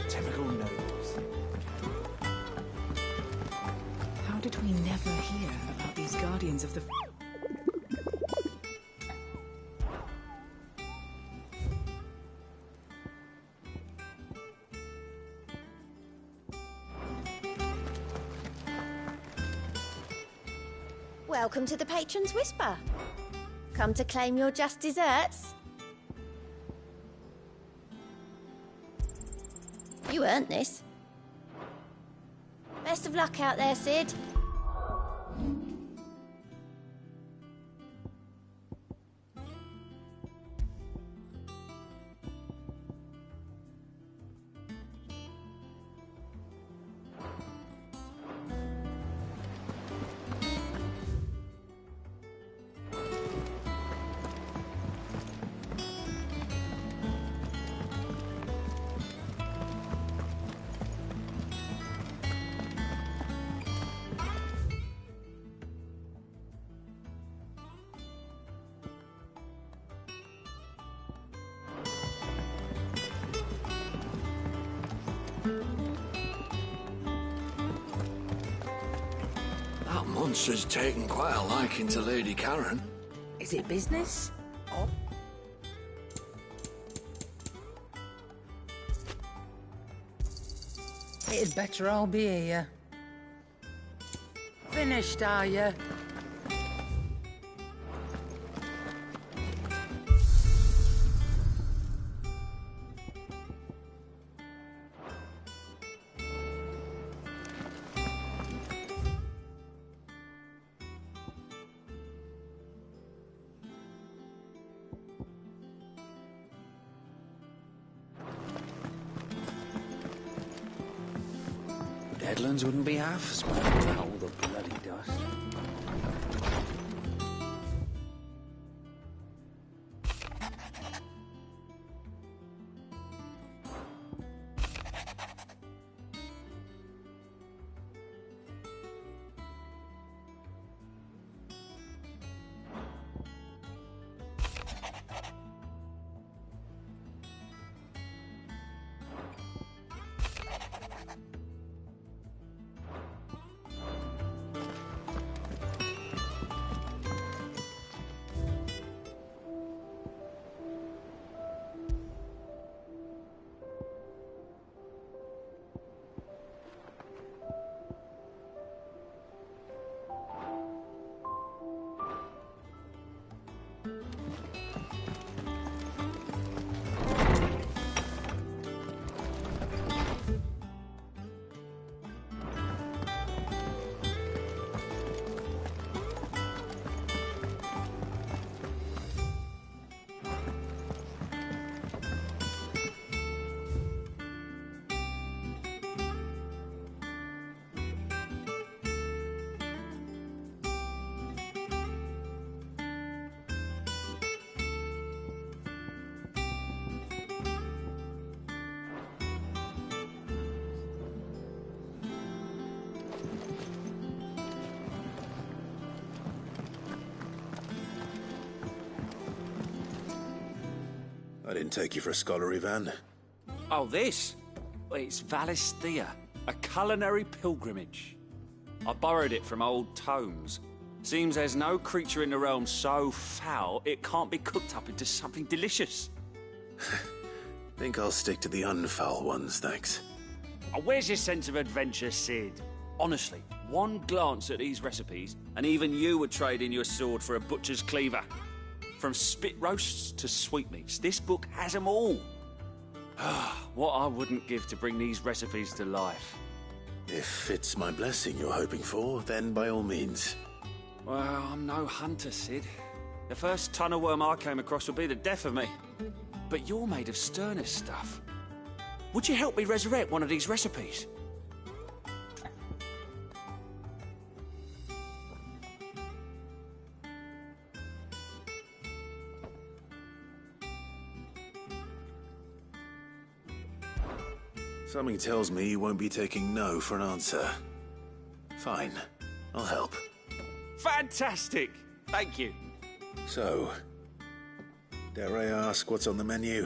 Typical nobles. How did we never hear about these guardians of the... Welcome to the Patron's Whisper. Come to claim your just desserts? You earned this. Best of luck out there, Sid. That monster's taken quite a liking to Lady Karen. Is it business? Or... It'd better all be here. Finished, are you? Deadlands wouldn't be half as bad without all the bloody dust. I didn't take you for a scholarly van. Oh, this? Well, it's Valisthea, a culinary pilgrimage. I borrowed it from old tomes. Seems there's no creature in the realm so foul it can't be cooked up into something delicious. Think I'll stick to the unfoul ones, thanks. Oh, where's your sense of adventure, Sid? Honestly, one glance at these recipes, and even you would trade in your sword for a butcher's cleaver. From spit roasts to sweetmeats, this book has them all. What I wouldn't give to bring these recipes to life. If it's my blessing you're hoping for, then by all means. Well, I'm no hunter, Sid. The first tunnel worm I came across would be the death of me. But you're made of sterner stuff. Would you help me resurrect one of these recipes? Something tells me you won't be taking no for an answer. Fine, I'll help. Fantastic! Thank you. So, Dare I ask what's on the menu?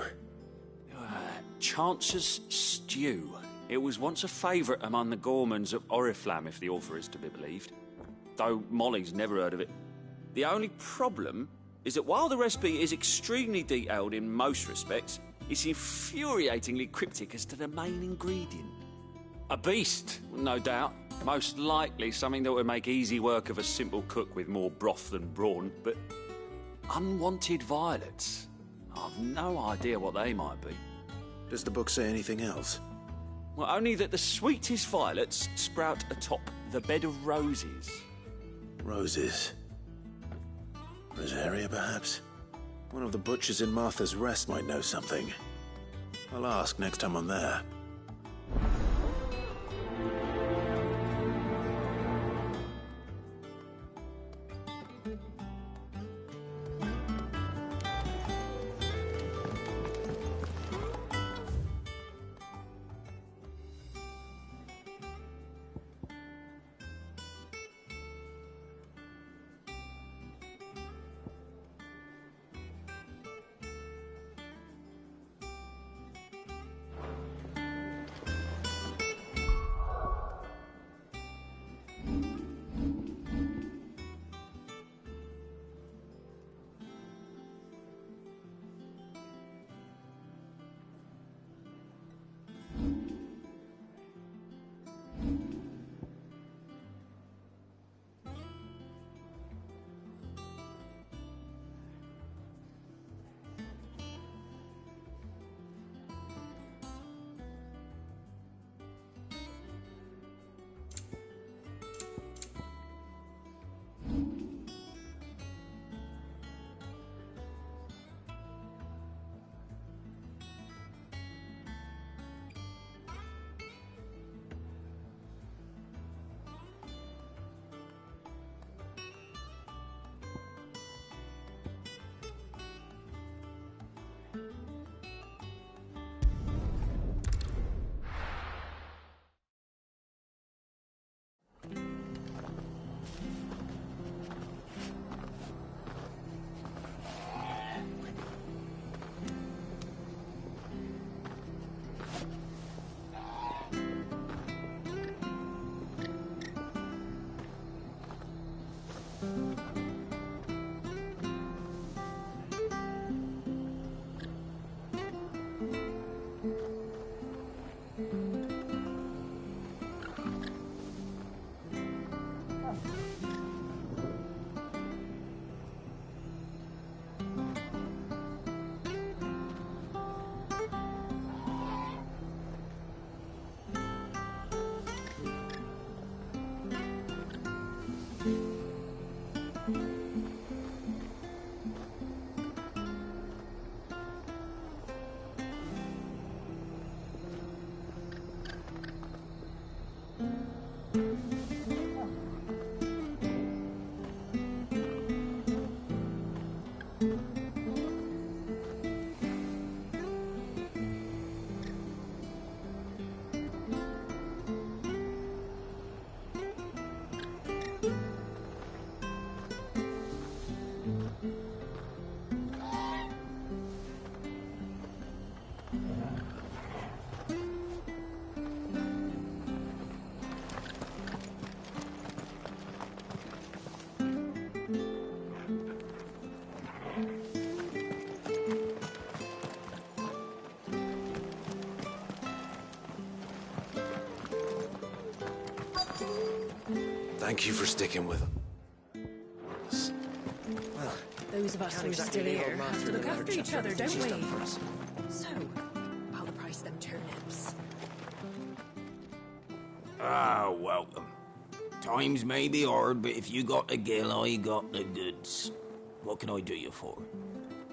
Chance's Stew. It was once a favourite among the gourmands of Oriflamme, if the author is to be believed. Though Molly's never heard of it. The only problem is that while the recipe is extremely detailed in most respects, it's infuriatingly cryptic as to the main ingredient. A beast, no doubt. Most likely something that would make easy work of a simple cook with more broth than brawn, but unwanted violets. I've no idea what they might be. Does the book say anything else? Well, only that the sweetest violets sprout atop the bed of roses. Roses. Rosaria, perhaps? One of the butchers in Martha's Rest might know something. I'll ask next time I'm there. Thank you for sticking with them. Well, those of us who are still here have to look after each other, don't we? So, about the price of them turnips. Ah, welcome. Times may be hard, but if you got the gill, I got the goods. What can I do you for?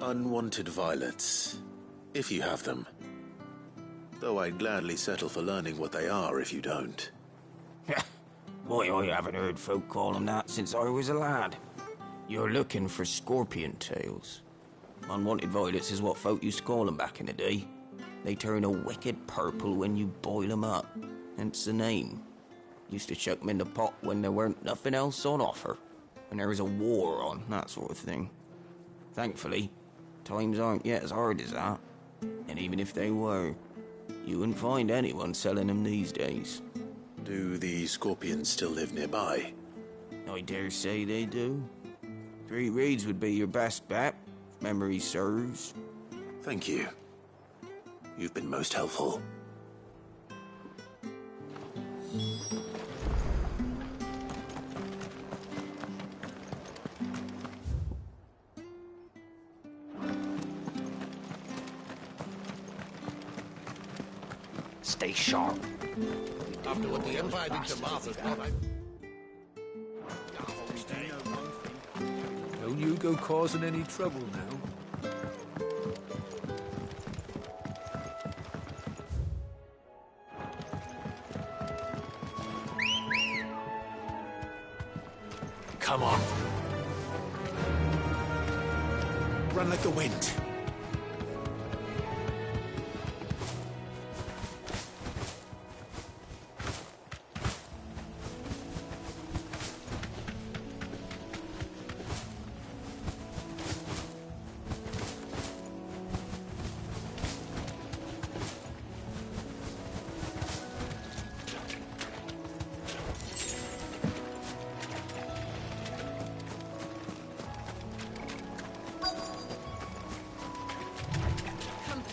Unwanted violets, if you have them. Though I'd gladly settle for learning what they are if you don't. Why, I haven't heard folk call them that since I was a lad. You're looking for scorpion tails. Unwanted violets is what folk used to call them back in the day. They turn a wicked purple when you boil them up, hence the name. Used to chuck them in the pot when there weren't nothing else on offer, when there was a war on, that sort of thing. Thankfully, times aren't yet as hard as that. And even if they were, you wouldn't find anyone selling them these days. Do the scorpions still live nearby? I dare say they do. 3 Reeds would be your best bet, if memory serves. Thank you. You've been most helpful. Stay sharp. After what the Empire did to Martha's brother. Don't you go causing any trouble now. Come on. Run like the wind.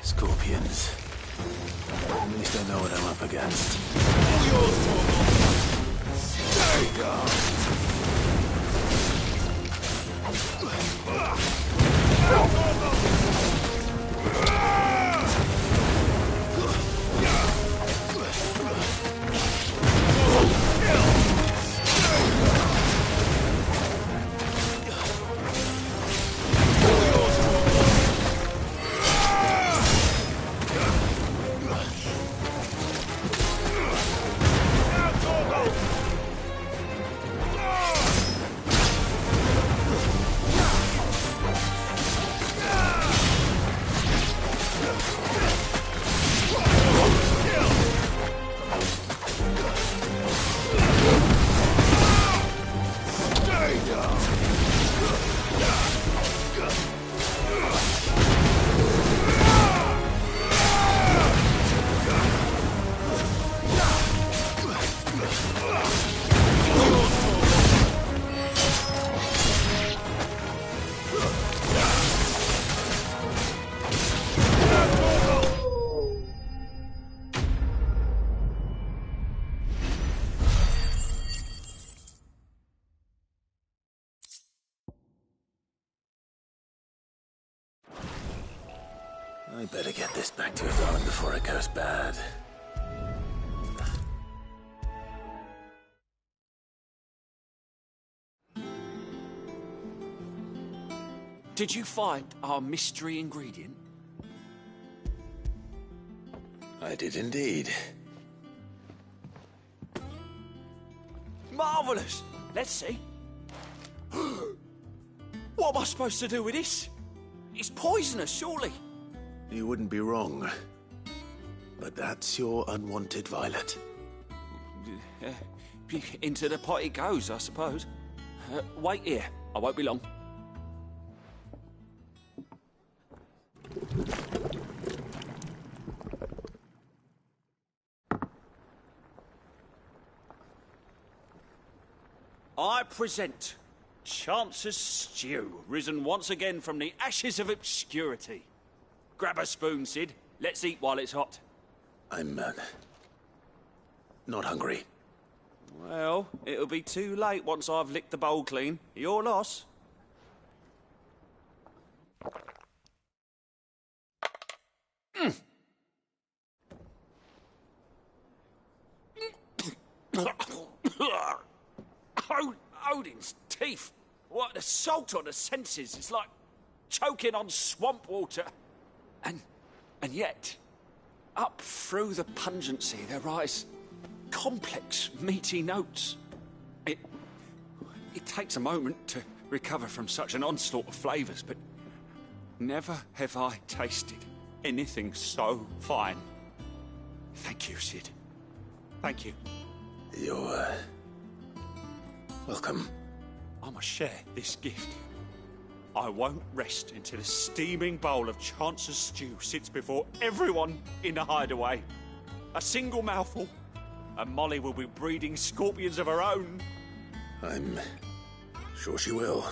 Scorpions. At least I know what I'm up against. Stay down! I better get this back to Yvonne before it goes bad. Did you find our mystery ingredient? I did indeed. Marvellous! Let's see. What am I supposed to do with this? It's poisonous, surely. You wouldn't be wrong. But that's your unwanted violet. Into the pot it goes, I suppose. Wait here. I won't be long. I present Chance's Stew, risen once again from the ashes of obscurity. Grab a spoon, Sid. Let's eat while it's hot. I'm, not hungry. Well, it'll be too late once I've licked the bowl clean. Your loss. Odin's teeth. What, the salt on the senses. It's like choking on swamp water. And yet, up through the pungency, there rise complex, meaty notes. It takes a moment to recover from such an onslaught of flavours, but never have I tasted anything so fine. Thank you, Sid. Thank you. You're welcome. I must share this gift. I won't rest until a steaming bowl of Chance's stew sits before everyone in the hideaway. A single mouthful, and Molly will be breeding scorpions of her own. I'm sure she will.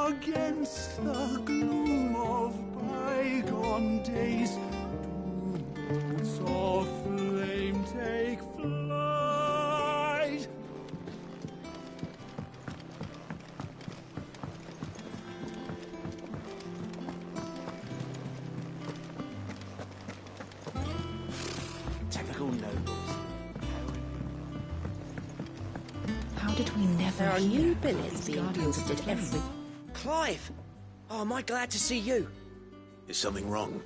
Against the gloom of bygone days, do notes of flame take flight. Typical nobles. How did we never There are hear new about billets these being guardians of the posted every... flame? Clive! Oh, am I glad to see you? Is something wrong?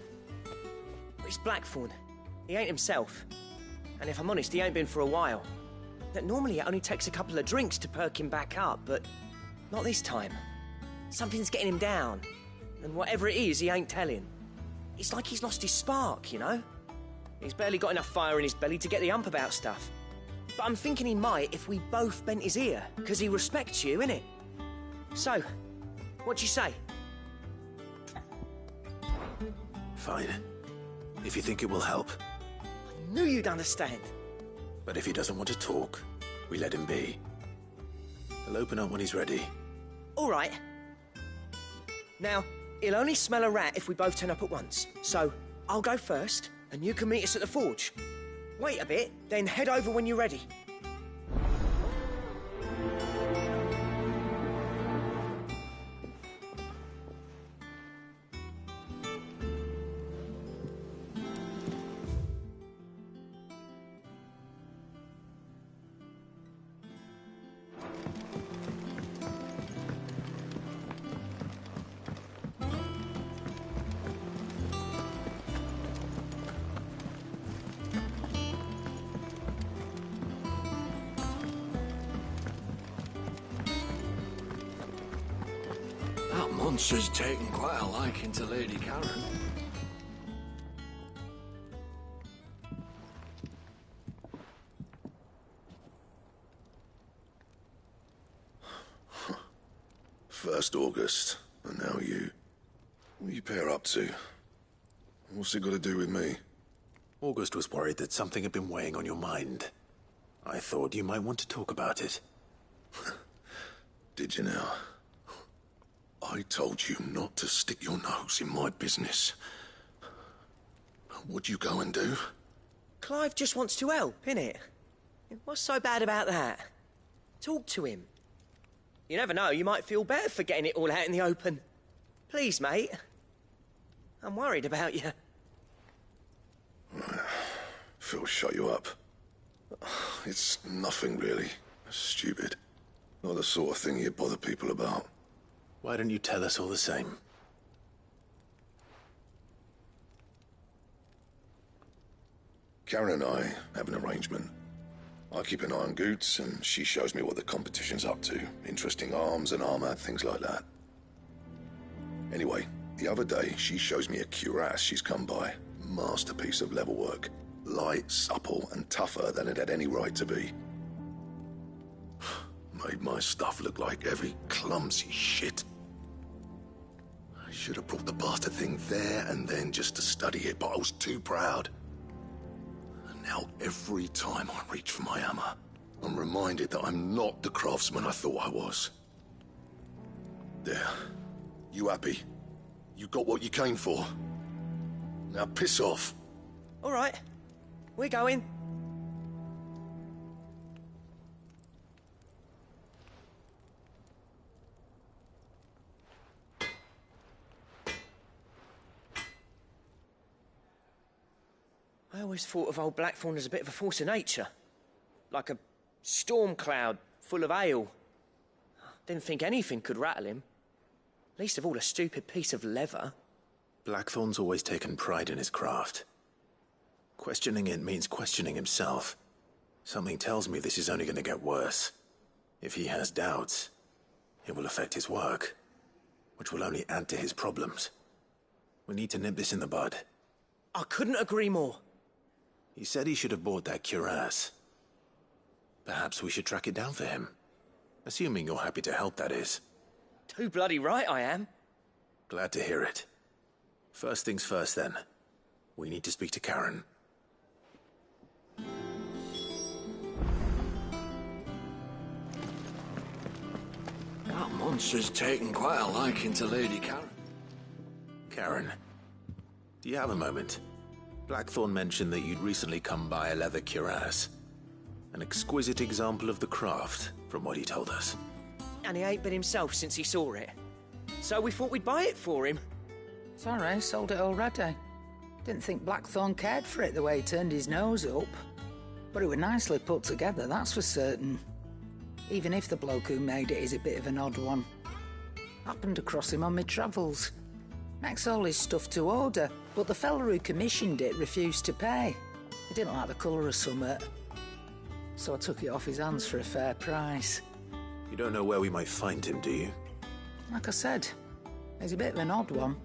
He's Blackthorn. He ain't himself. And if I'm honest, he ain't been for a while. That normally it only takes a couple of drinks to perk him back up, but not this time. Something's getting him down. And whatever it is, he ain't telling. It's like he's lost his spark, you know? He's barely got enough fire in his belly to get the ump about stuff. But I'm thinking he might if we both bent his ear, because he respects you, innit? So, what do you say? Fine. If you think it will help. I knew you'd understand. But if he doesn't want to talk, we let him be. He'll open up when he's ready. All right. Now, he'll only smell a rat if we both turn up at once. So, I'll go first, and you can meet us at the forge. Wait a bit, then head over when you're ready. That monster's taken quite a liking to Lady Karen. First August, and now you. What are you pair up to? What's it got to do with me? August was worried that something had been weighing on your mind. I thought you might want to talk about it. Did you now? I told you not to stick your nose in my business. What'd you go and do? Clive just wants to help, innit? What's so bad about that? Talk to him. You never know, you might feel better for getting it all out in the open. Please, mate. I'm worried about you. Phil shut you up. It's nothing, really. Stupid. Not the sort of thing you bother people about. Why don't you tell us all the same? Karen and I have an arrangement. I keep an eye on Goots, and she shows me what the competition's up to. Interesting arms and armor, things like that. Anyway, the other day, she shows me a cuirass she's come by. Masterpiece of level work. Light, supple, and tougher than it had any right to be. Made my stuff look like heavy, clumsy shit. I should have brought the bastard thing there and then just to study it, but I was too proud. And now every time I reach for my hammer, I'm reminded that I'm not the craftsman I thought I was. There. You happy? You got what you came for. Now piss off. All right. We're going. I always thought of old Blackthorn as a bit of a force of nature. Like a storm cloud full of ale. Didn't think anything could rattle him. Least of all a stupid piece of leather. Blackthorn's always taken pride in his craft. Questioning it means questioning himself. Something tells me this is only going to get worse. If he has doubts, it will affect his work, which will only add to his problems. We need to nip this in the bud. I couldn't agree more. He said he should have bought that cuirass. Perhaps we should track it down for him. Assuming you're happy to help, that is. Too bloody right I am. Glad to hear it. First things first, then. We need to speak to Karen. That monster's taken quite a liking to Lady Karen. Karen, do you have a moment? Blackthorn mentioned that you'd recently come by a leather cuirass. An exquisite example of the craft, from what he told us. And he ain't been himself since he saw it. So we thought we'd buy it for him. Sorry, sold it already. Didn't think Blackthorn cared for it the way he turned his nose up. But it was nicely put together, that's for certain. Even if the bloke who made it is a bit of an odd one. Happened across him on my travels. Makes all his stuff to order, but the fella who commissioned it refused to pay. He didn't like the colour of summit. So I took it off his hands for a fair price. You don't know where we might find him, do you? Like I said, he's a bit of an odd one.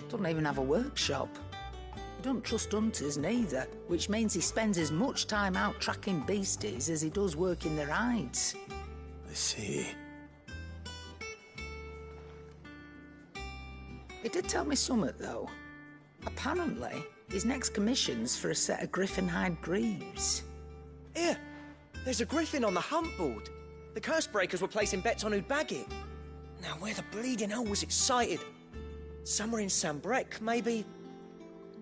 Doesn't even have a workshop. He don't trust hunters neither, which means he spends as much time out tracking beasties as he does working their hides. I see. He did tell me something, though. Apparently, his next commission's for a set of griffin hide greaves. Here, there's a griffin on the hunt board. The curse breakers were placing bets on who'd bag it. Now, where the bleeding hell was it sighted? Somewhere in Sambrec, maybe?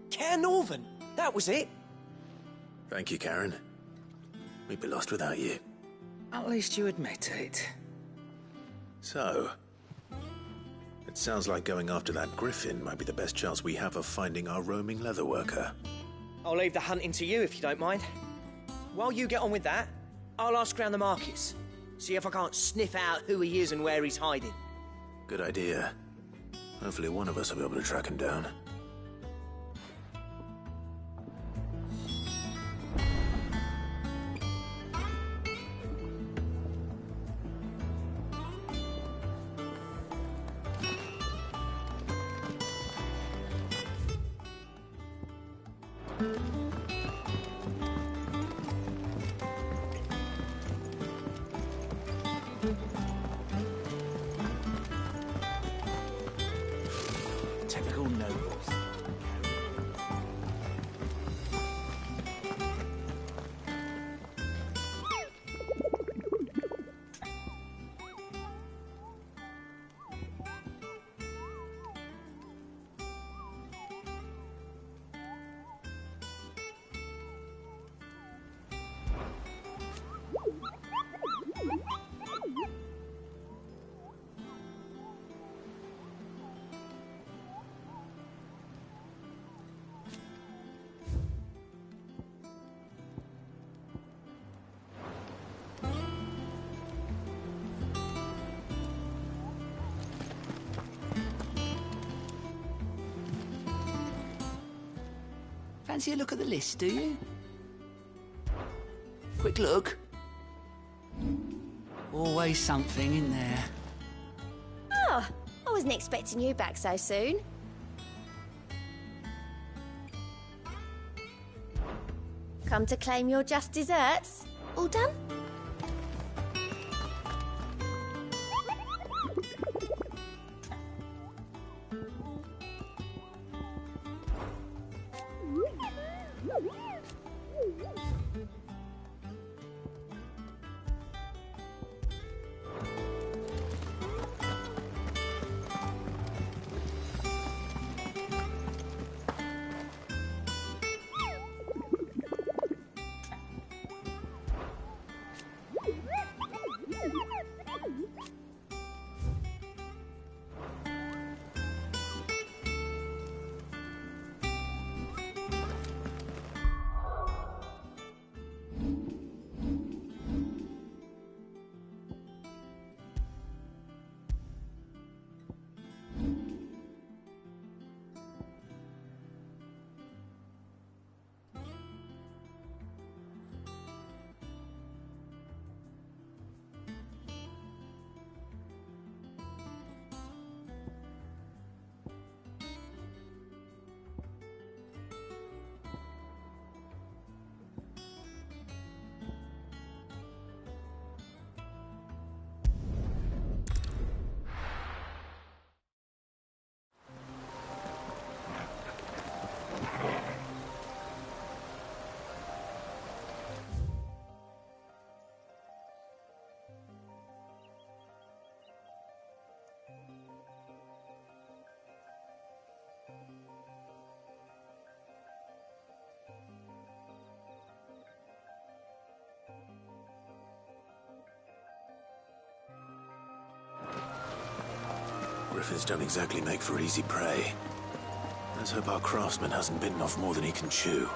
Care Northern, that was it. Thank you, Karen. We'd be lost without you. At least you admit it. So, it sounds like going after that griffin might be the best chance we have of finding our roaming leatherworker. I'll leave the hunting to you if you don't mind. While you get on with that, I'll ask around the markets. See if I can't sniff out who he is and where he's hiding. Good idea. Hopefully one of us will be able to track him down. Typical nobles. Fancy a look at the list, do you? Quick look. Always something in there. Oh, I wasn't expecting you back so soon. Come to claim your just desserts? All done? Griffins don't exactly make for easy prey. Let's hope our craftsman hasn't bitten off more than he can chew.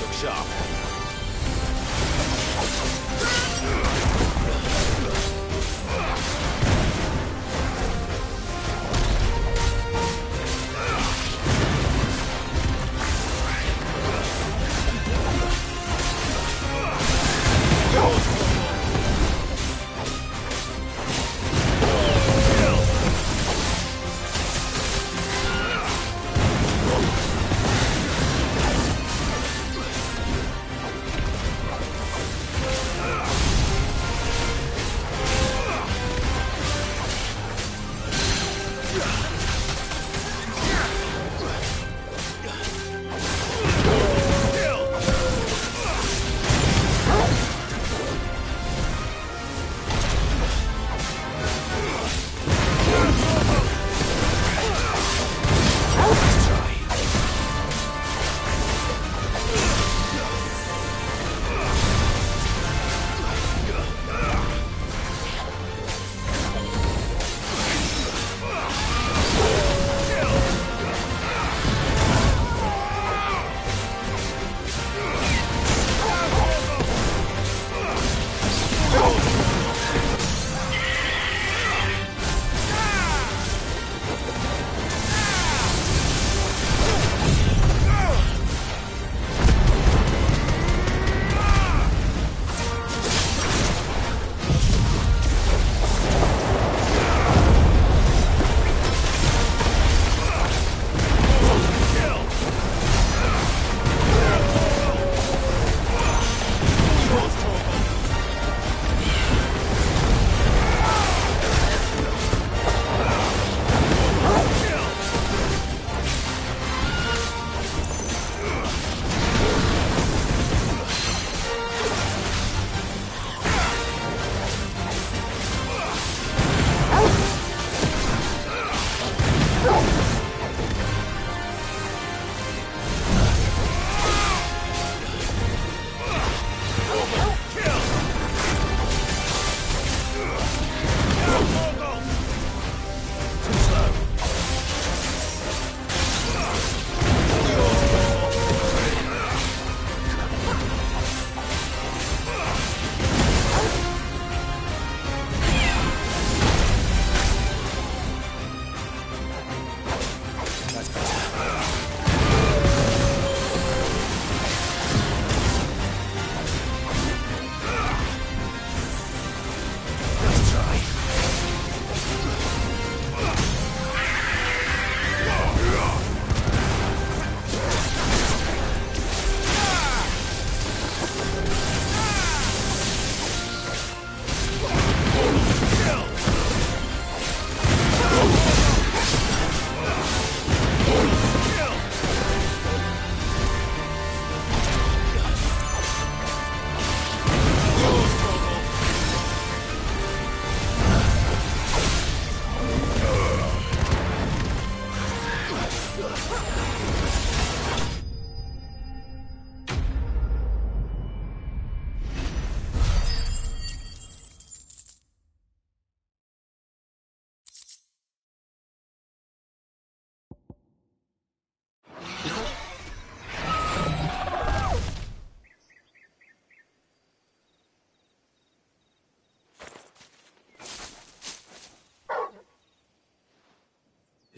Look sharp.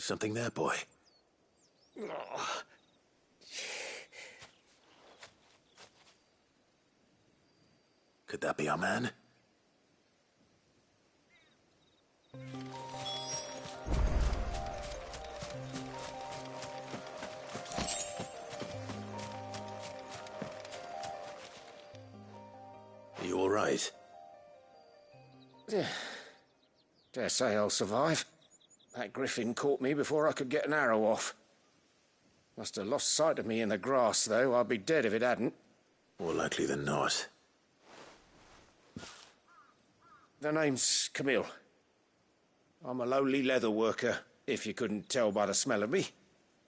Is something there, boy? Could that be our man? You all right? Dare say I'll survive. That griffin caught me before I could get an arrow off. Must have lost sight of me in the grass, though. I'd be dead if it hadn't. More likely than not. The name's Camille. I'm a lowly leather worker, if you couldn't tell by the smell of me.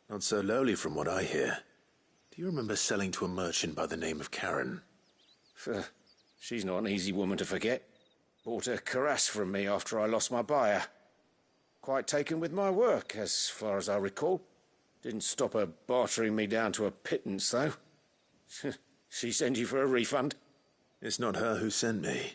Not so lowly from what I hear. Do you remember selling to a merchant by the name of Karen? She's not an easy woman to forget. Bought a cuirass from me after I lost my buyer. Quite taken with my work, as far as I recall. Didn't stop her bartering me down to a pittance, though. She sent you for a refund? It's not her who sent me.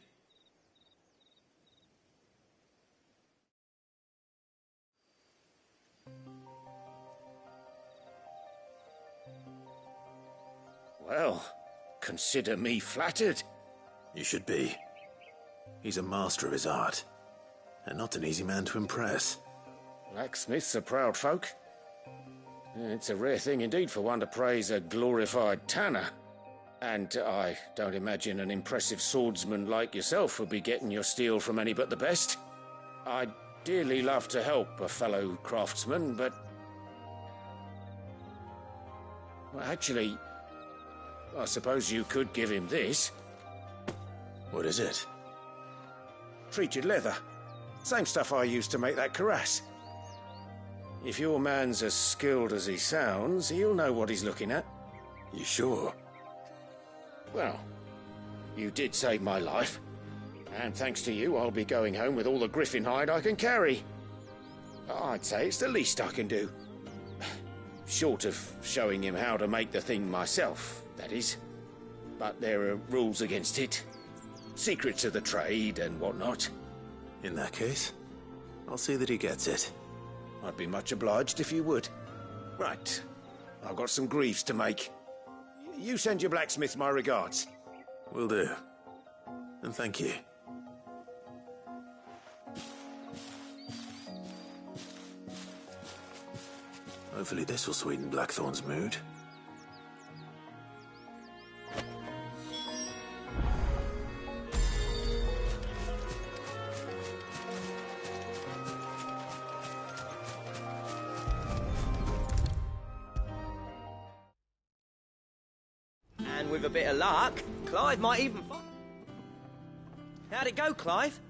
Well, consider me flattered. You should be. He's a master of his art, and not an easy man to impress. Blacksmiths are proud folk. It's a rare thing indeed for one to praise a glorified tanner. And I don't imagine an impressive swordsman like yourself would be getting your steel from any but the best. I'd dearly love to help a fellow craftsman, but... Well, actually, I suppose you could give him this. What is it? Treated leather. Same stuff I used to make that cuirass. If your man's as skilled as he sounds, he'll know what he's looking at. You sure? Well, you did save my life. And thanks to you, I'll be going home with all the griffin hide I can carry. I'd say it's the least I can do. Short of showing him how to make the thing myself, that is. But there are rules against it. Secrets of the trade and whatnot. In that case, I'll see that he gets it. I'd be much obliged if you would. Right. I've got some greaves to make. You send your blacksmith my regards. Will do. And thank you. Hopefully this will sweeten Blackthorn's mood. And with a bit of luck, Clive might even find... How'd it go, Clive?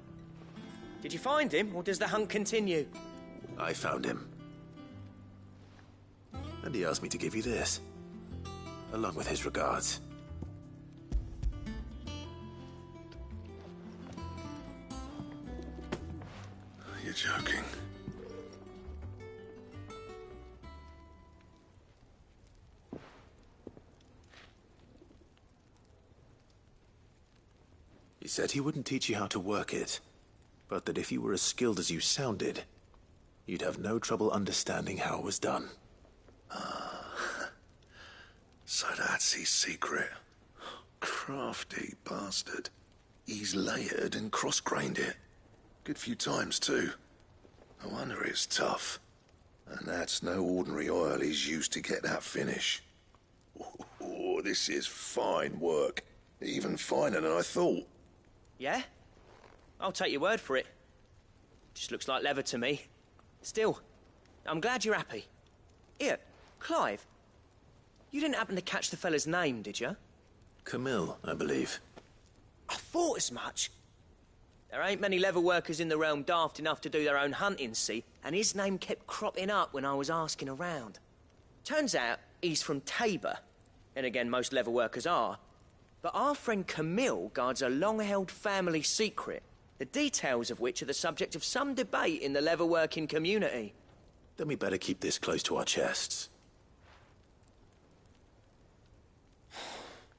Did you find him, or does the hunt continue? I found him. And he asked me to give you this, along with his regards. You're joking. He said he wouldn't teach you how to work it, but that if you were as skilled as you sounded, you'd have no trouble understanding how it was done. So that's his secret. Crafty bastard. He's layered and cross-grained it. Good few times, too. No wonder it's tough. And that's no ordinary oil he's used to get that finish. Oh, this is fine work. Even finer than I thought. Yeah? I'll take your word for it. Just looks like leather to me. Still, I'm glad you're happy. Here, Clive. You didn't happen to catch the fella's name, did you? Camille, I believe. I thought as much. There ain't many leather workers in the realm daft enough to do their own hunting, see? And his name kept cropping up when I was asking around. Turns out he's from Tabor. And again, most leather workers are. But our friend Camille guards a long-held family secret, the details of which are the subject of some debate in the leather-working community. Then we better keep this close to our chests.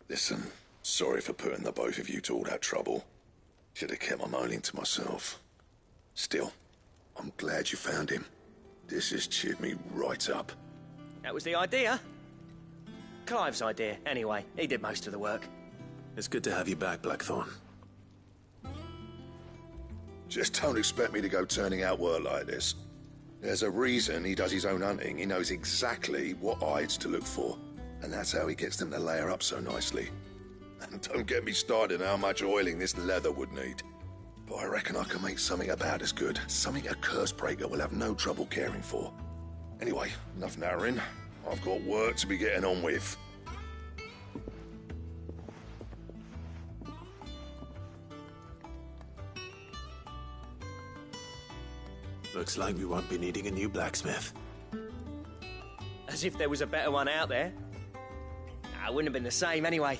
Listen, sorry for putting the both of you to all that trouble. Should have kept my moaning to myself. Still, I'm glad you found him. This has cheered me right up. That was the idea. Clive's idea, anyway. He did most of the work. It's good to have you back, Blackthorn. Just don't expect me to go turning out work like this. There's a reason he does his own hunting. He knows exactly what hides to look for. And that's how he gets them to layer up so nicely. And don't get me started on how much oiling this leather would need. But I reckon I can make something about as good. Something a curse breaker will have no trouble caring for. Anyway, enough narrowing. I've got work to be getting on with. Looks like we won't be needing a new blacksmith. As if there was a better one out there. Nah, it wouldn't have been the same anyway.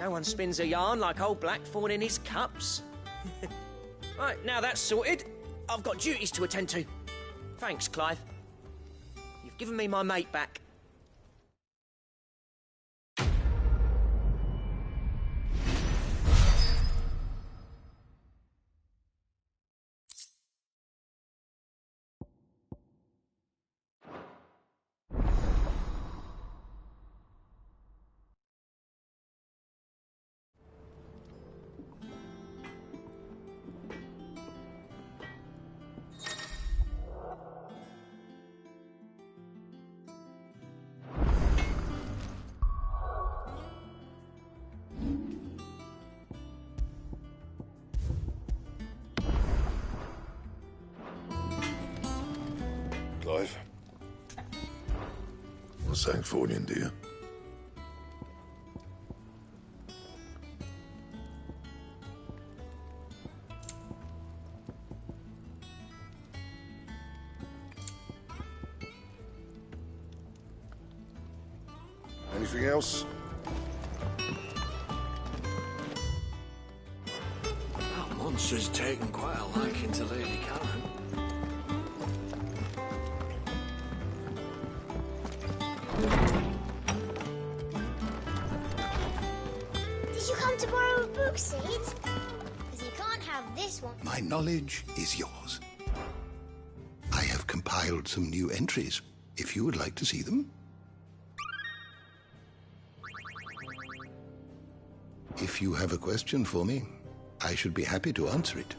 No one spins a yarn like old Blackthorn in his cups. Right, now that's sorted, I've got duties to attend to. Thanks, Clive. You've given me my mate back. Clive. Not Sancthornian, do you? Anything else? That monster's taken quite a liking to Lady Karen. Did you come to borrow a book, Sid? Because you can't have this one. My knowledge is yours. I have compiled some new entries, if you would like to see them. If you have a question for me, I should be happy to answer it.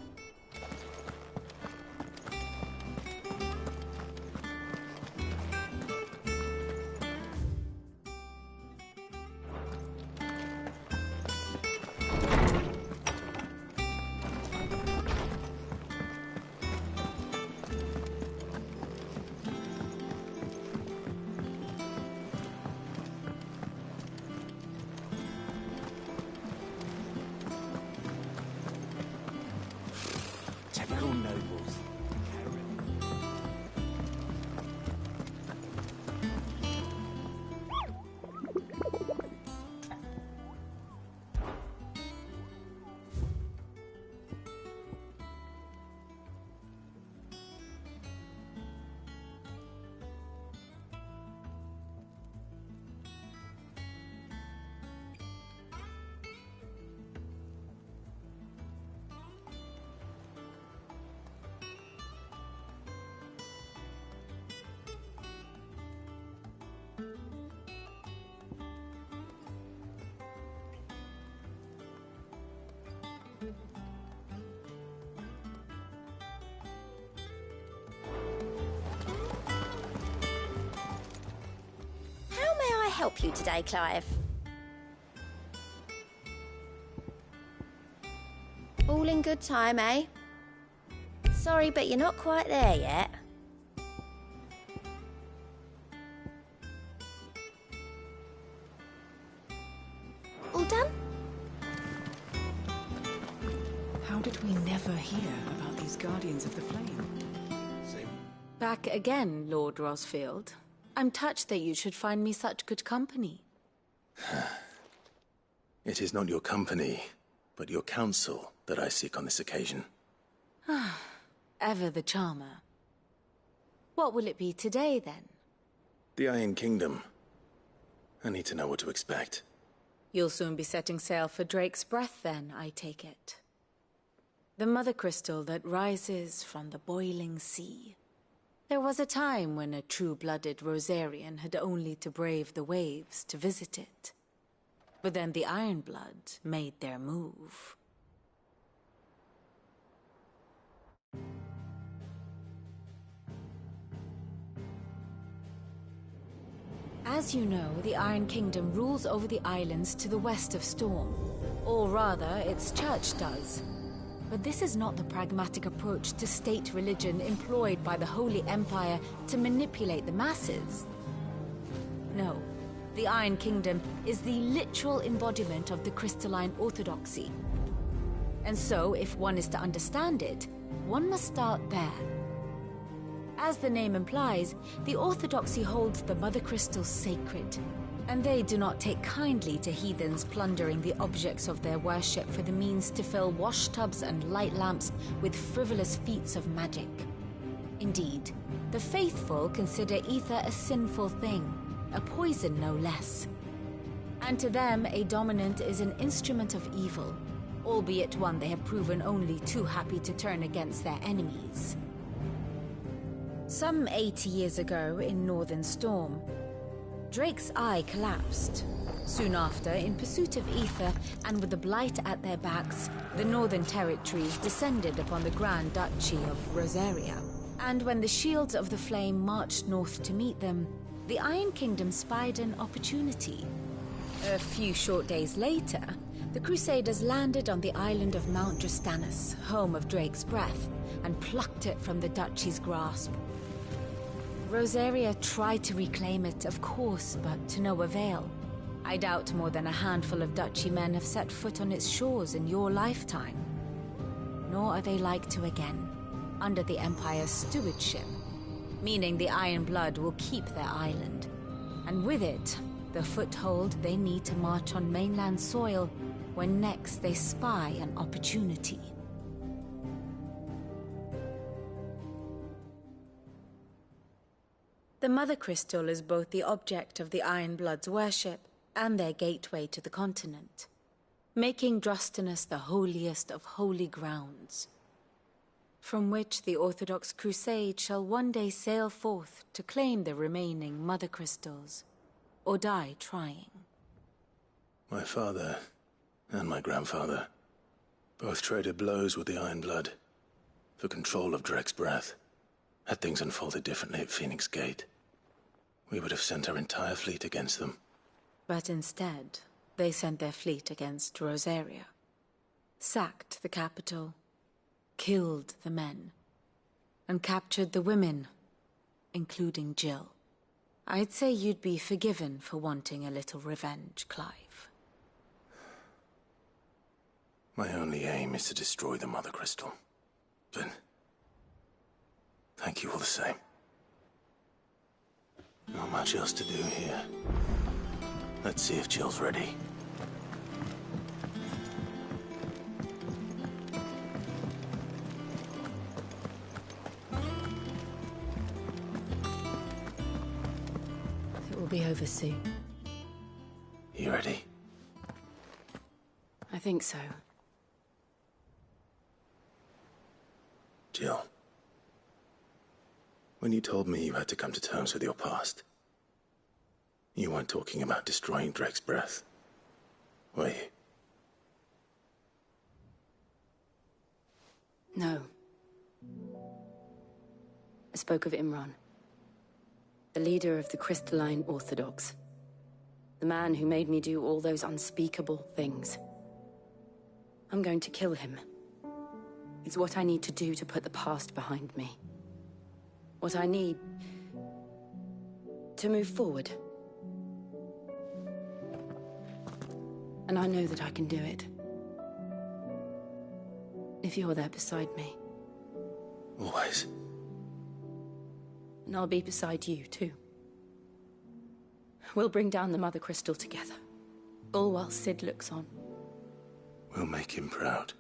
Typical nobles. How may I help you today, Clive? All in good time, eh? Sorry, but you're not quite there yet. All done? How did we never hear about these Guardians of the Flame? Back again, Lord Rosfield. I'm touched that you should find me such good company. It is not your company, but your counsel that I seek on this occasion. Ever the charmer. What will it be today, then? The Iron Kingdom. I need to know what to expect. You'll soon be setting sail for Drake's Breath, then, I take it. The mother crystal that rises from the boiling sea. There was a time when a true-blooded Rosarian had only to brave the waves to visit it. But then the Ironblood made their move. As you know, the Iron Kingdom rules over the islands to the west of Storm. Or rather, its church does. But this is not the pragmatic approach to state religion employed by the Holy Empire to manipulate the masses. No, the Iron Kingdom is the literal embodiment of the crystalline orthodoxy. And so, if one is to understand it, one must start there. As the name implies, the orthodoxy holds the Mother Crystal sacred, and they do not take kindly to heathens plundering the objects of their worship for the means to fill washtubs and light lamps with frivolous feats of magic. Indeed, the faithful consider ether a sinful thing, a poison no less. And to them, a dominant is an instrument of evil, albeit one they have proven only too happy to turn against their enemies. Some 80 years ago, in Northern Storm, Drake's eye collapsed. Soon after, in pursuit of ether, and with the Blight at their backs, the Northern Territories descended upon the Grand Duchy of Rosaria. And when the Shields of the Flame marched north to meet them, the Iron Kingdom spied an opportunity. A few short days later, the Crusaders landed on the island of Mount Drastanus, home of Drake's breath, and plucked it from the Duchy's grasp. Rosaria tried to reclaim it, of course, but to no avail. I doubt more than a handful of Duchy men have set foot on its shores in your lifetime. Nor are they like to again, under the Empire's stewardship, meaning the Iron Blood will keep their island, and with it, the foothold they need to march on mainland soil when next they spy an opportunity. The Mother Crystal is both the object of the Iron Blood's worship and their gateway to the continent, making Drastanus the holiest of holy grounds, from which the Orthodox Crusade shall one day sail forth to claim the remaining Mother Crystals, or die trying. My father and my grandfather both traded blows with the Iron Blood for control of Drake's breath. Had things unfolded differently at Phoenix Gate, we would have sent our entire fleet against them. But instead, they sent their fleet against Rosaria, sacked the capital, killed the men, and captured the women, including Jill. I'd say you'd be forgiven for wanting a little revenge, Clive. My only aim is to destroy the Mother Crystal. But thank you all the same. Not much else to do here. Let's see if Jill's ready. It will be over soon. You ready? I think so. Jill. When you told me you had to come to terms with your past, you weren't talking about destroying Drake's breath, were you? No. I spoke of Imran, the leader of the Crystalline Orthodox. The man who made me do all those unspeakable things. I'm going to kill him. It's what I need to do to put the past behind me. What I need to move forward. And I know that I can do it. If you're there beside me. Always. And I'll be beside you, too. We'll bring down the Mother Crystal together. All while Sid looks on. We'll make him proud.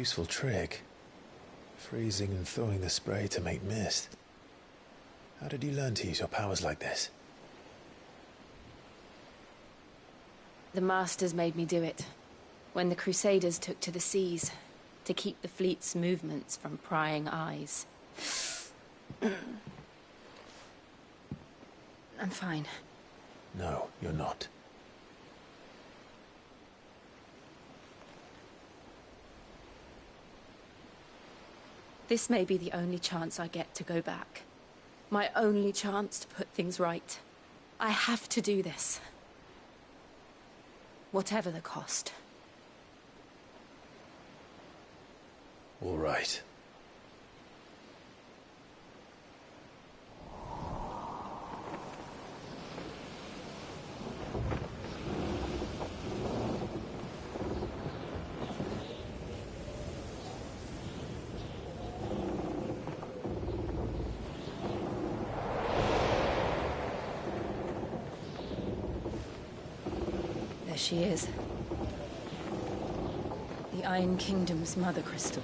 Useful trick. Freezing and thawing the spray to make mist. How did you learn to use your powers like this? The Masters made me do it. When the Crusaders took to the seas, to keep the fleet's movements from prying eyes. I'm fine. No, you're not. This may be the only chance I get to go back. My only chance to put things right. I have to do this. Whatever the cost. All right. There she is. The Iron Kingdom's Mother Crystal.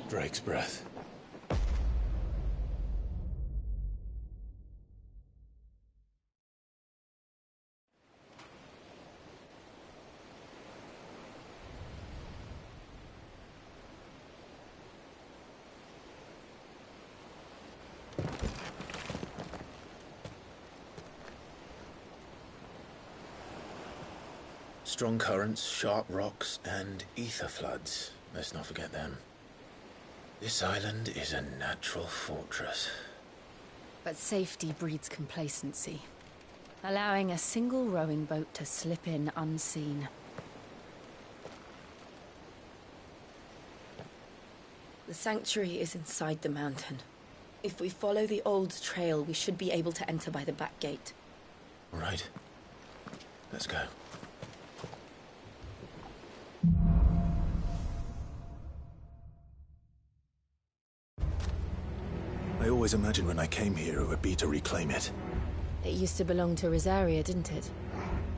Drake's breath. Strong currents, sharp rocks, and ether floods. Let's not forget them. This island is a natural fortress. But safety breeds complacency. Allowing a single rowing boat to slip in unseen. The sanctuary is inside the mountain. If we follow the old trail, we should be able to enter by the back gate. All right. Let's go. I always imagined when I came here it would be to reclaim it. It used to belong to Rosaria, didn't it?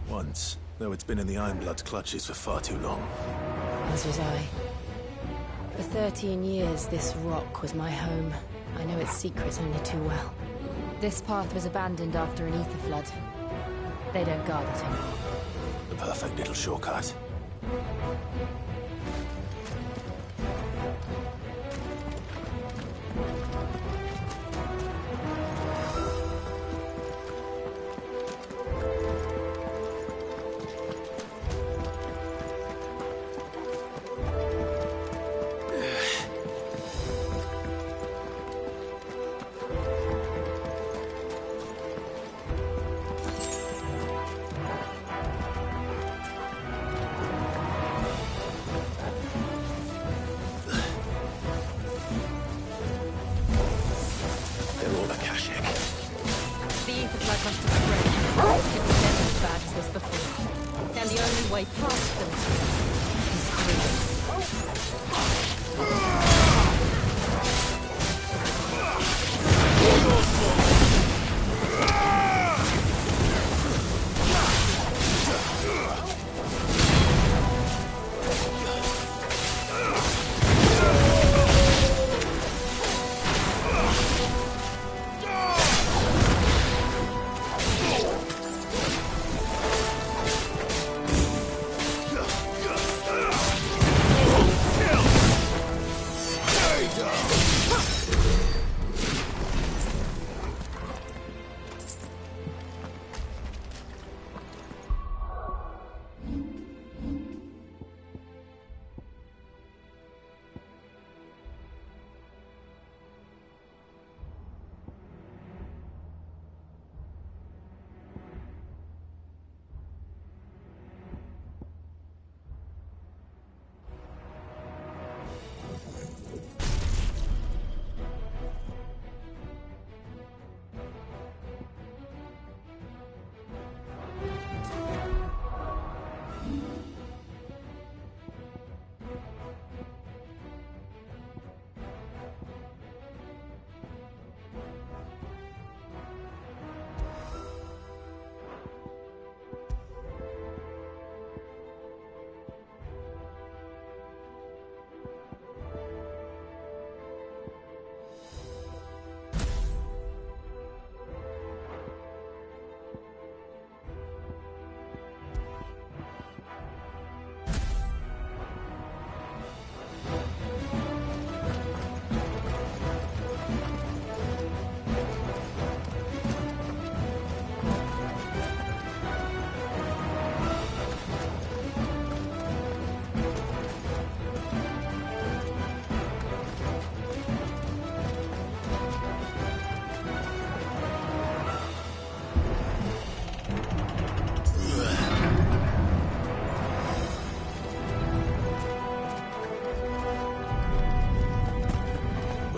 Once, though it's been in the Ironblood's clutches for far too long. As was I. For 13 years, this rock was my home. I know its secrets only too well. This path was abandoned after an ether flood. They don't guard it anymore. The perfect little shortcut.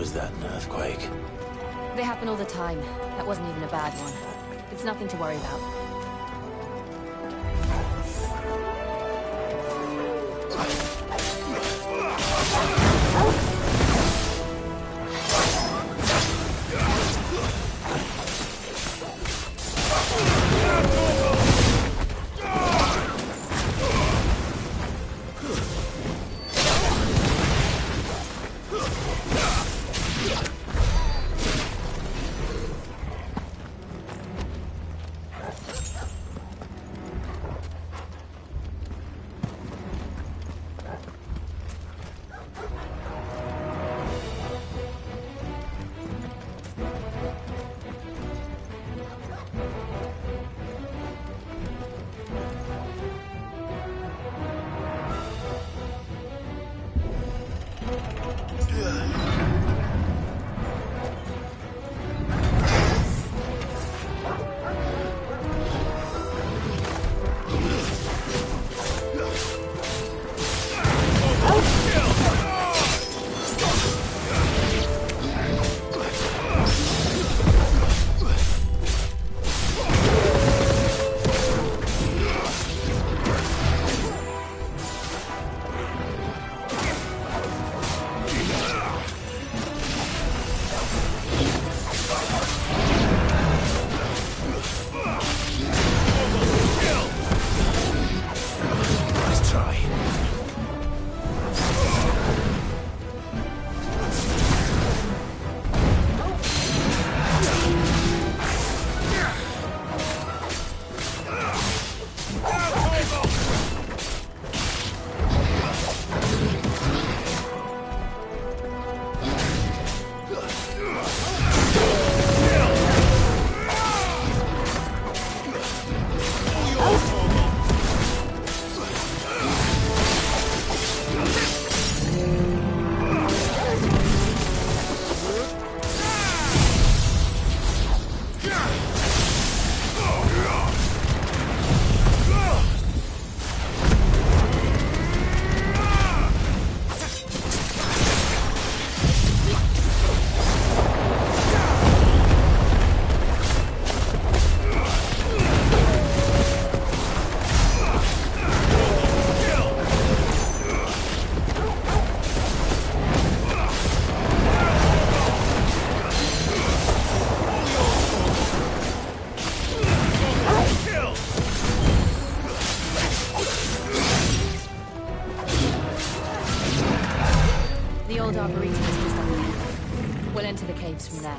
Was that an earthquake? They happen all the time. That wasn't even a bad one. It's nothing to worry about. Into the caves from there.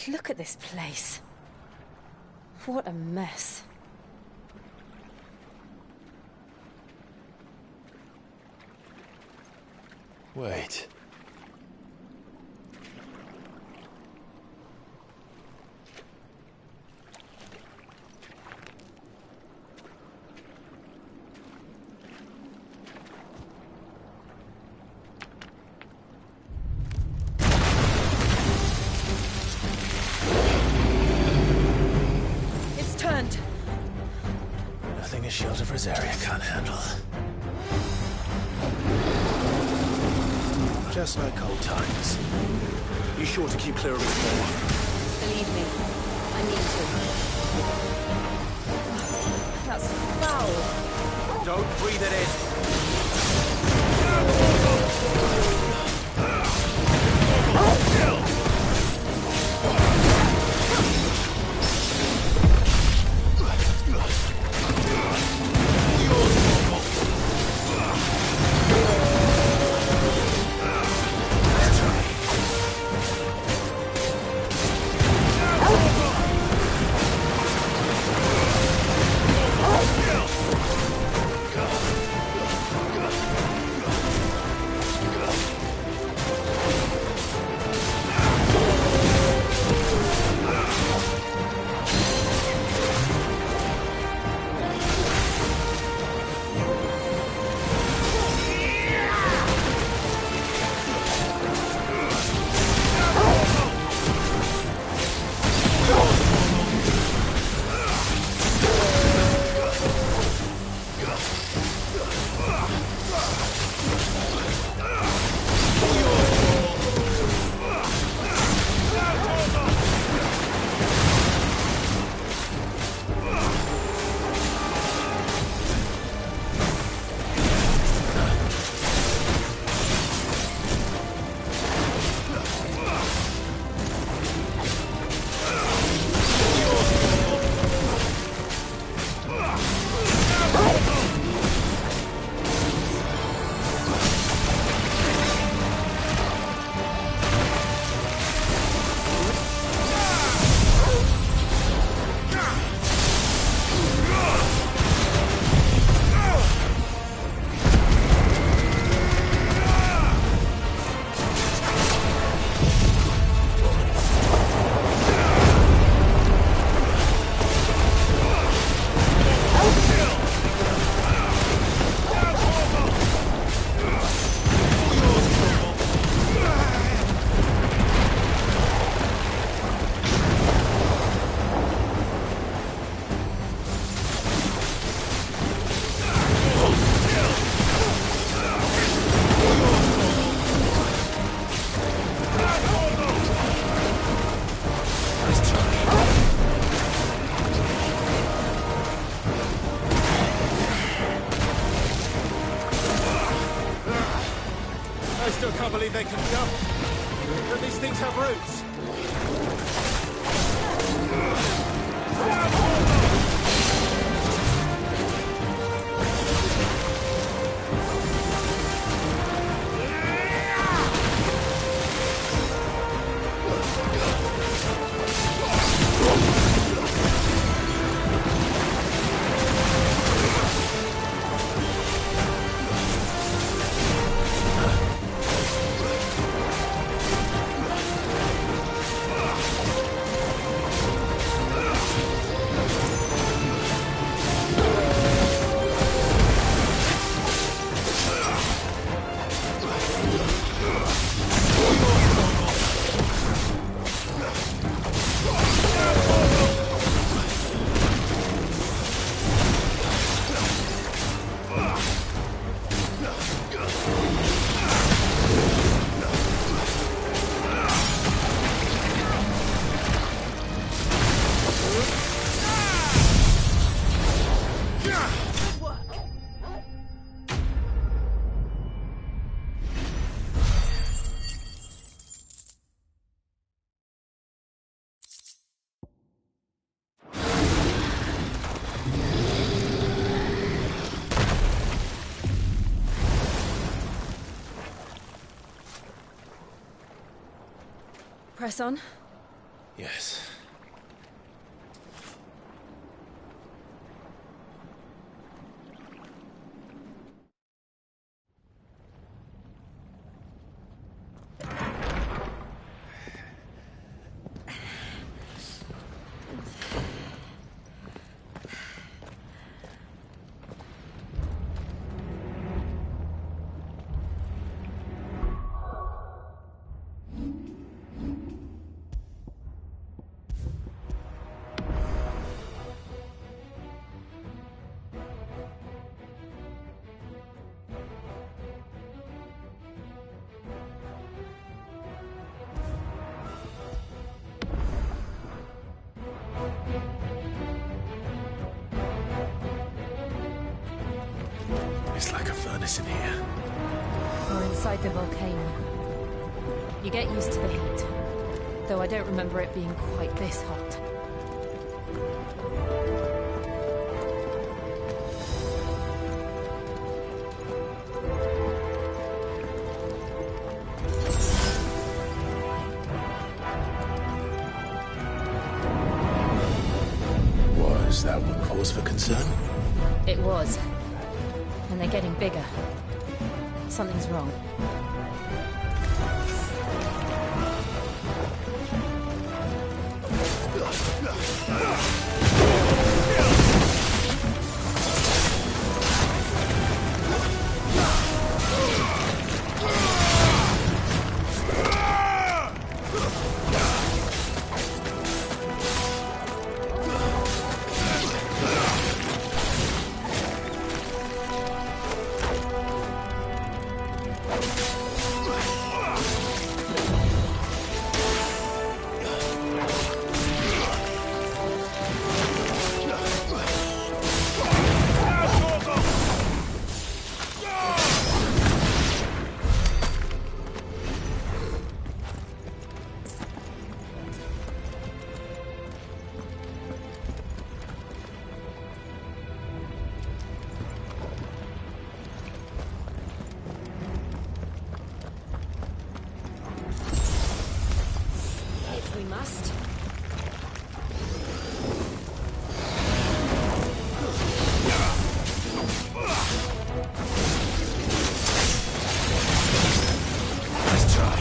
Look at this place. What a mess. Wait. this area can't handle. Just like old times. You sure to keep clear of its more? Believe me, I mean to. That's foul. Don't breathe it in. They can jump. But these things have roots. Press on? Yes. furnace in here. We're inside the volcano. You get used to the heat, though I don't remember it being quite this hot. Was that one cause for concern? It was. And they're getting bigger. Something's wrong. We must. Let's try.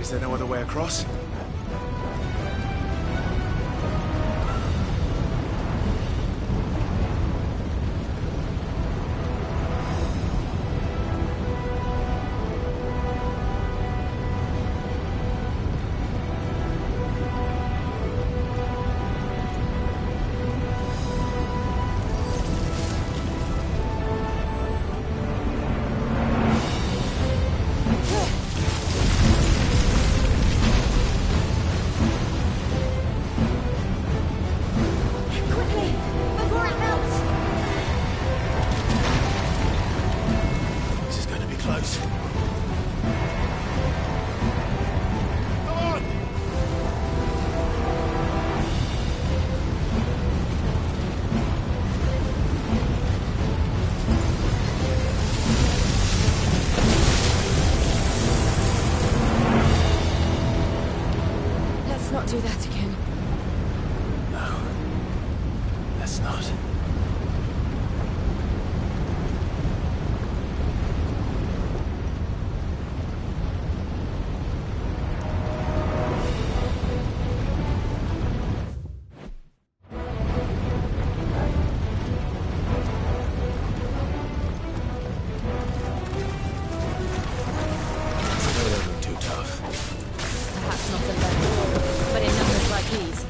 Is there no other way across? guess not. Perhaps not the level, but in numbers like these.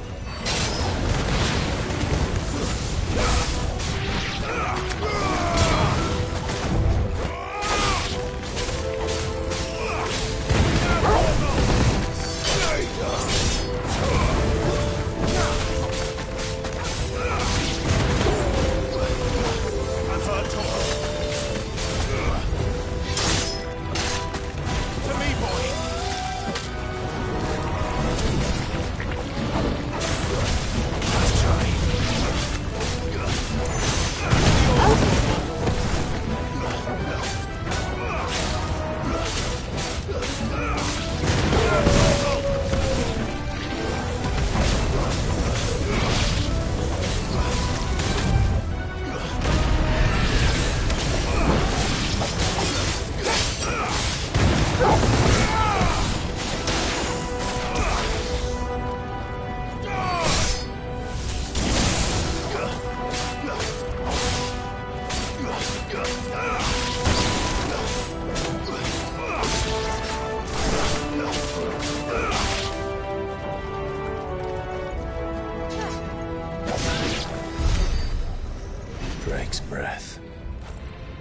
Drake's breath.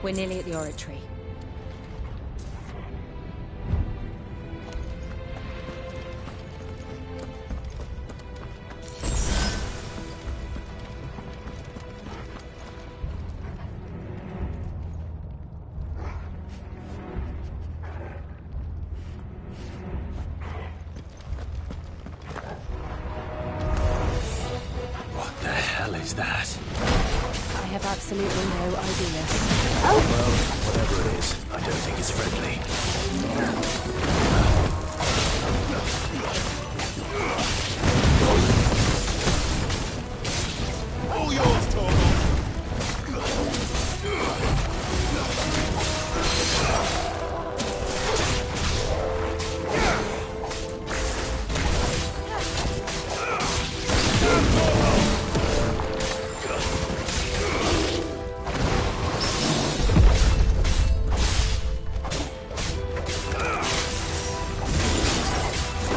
We're nearly at the oratory. What the hell is that? I have absolutely no idea. Well, whatever it is, I don't think it's friendly. All yours, Torgal.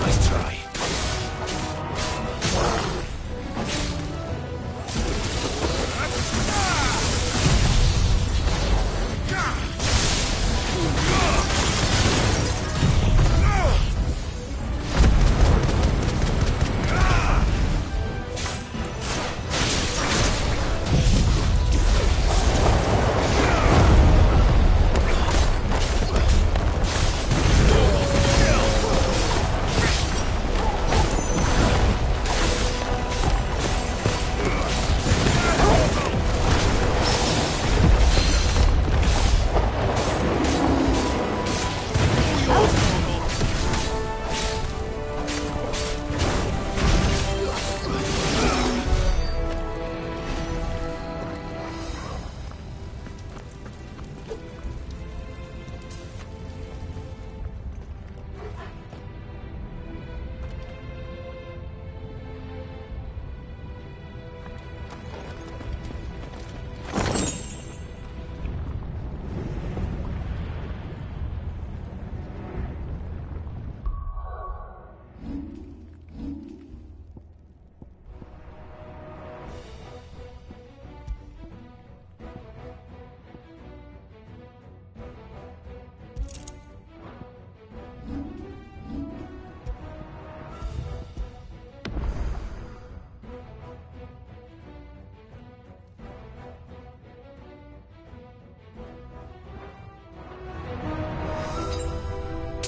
Nice try.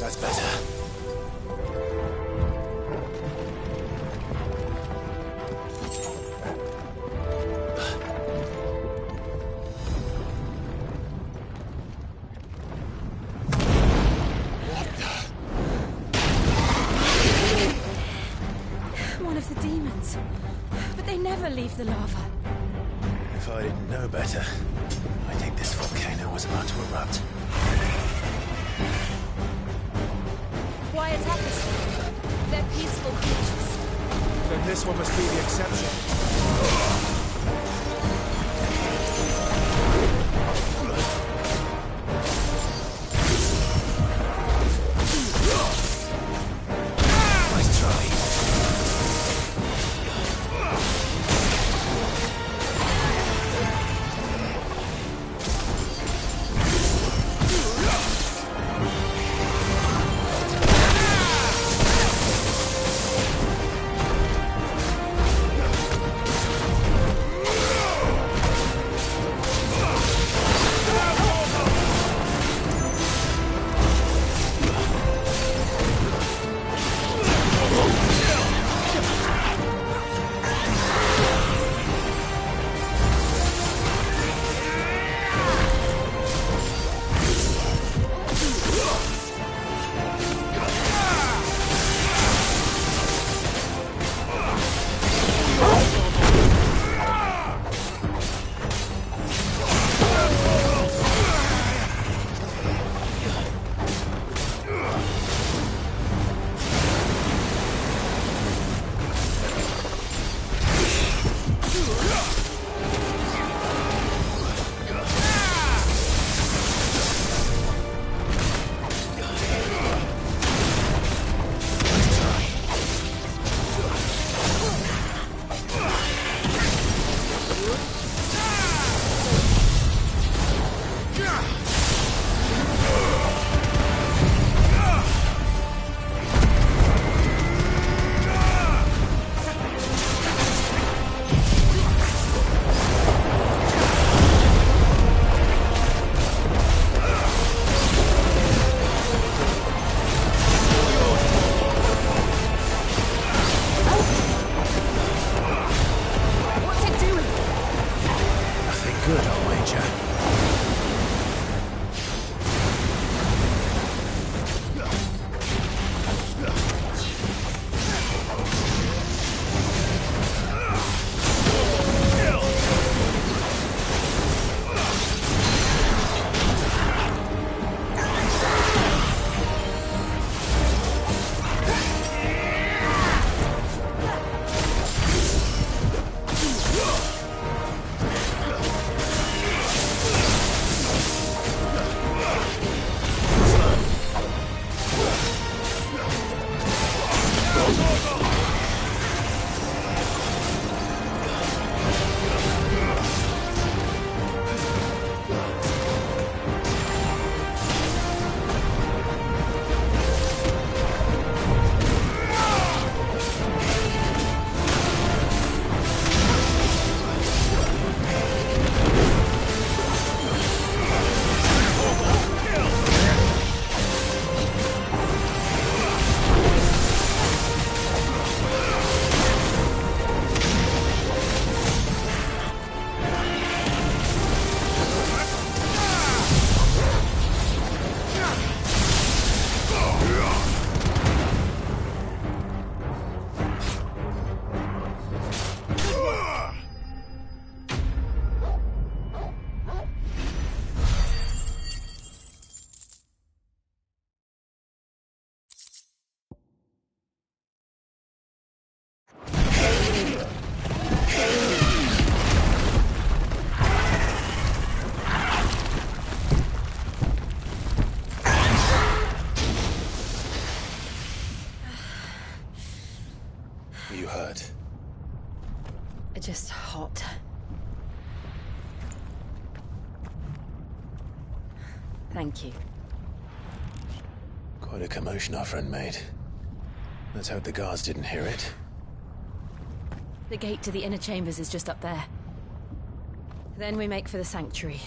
That's better. One of the demons. But they never leave the lava. If I didn't know better, I think this volcano was about to erupt. Why attack us? They're peaceful creatures. Then this one must be the exception. You hurt? Just hot. Thank you. Quite a commotion our friend made. Let's hope the guards didn't hear it. The gate to the inner chambers is just up there. Then we make for the sanctuary.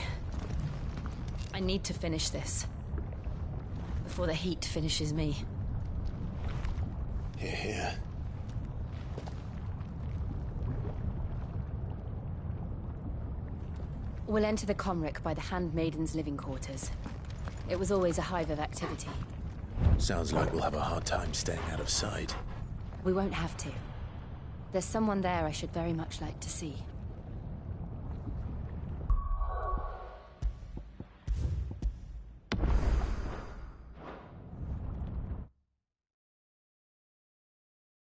I need to finish this. Before the heat finishes me. Hear, hear. We'll enter the Comric by the Handmaiden's living quarters. It was always a hive of activity. Sounds like we'll have a hard time staying out of sight. We won't have to. There's someone there I should very much like to see.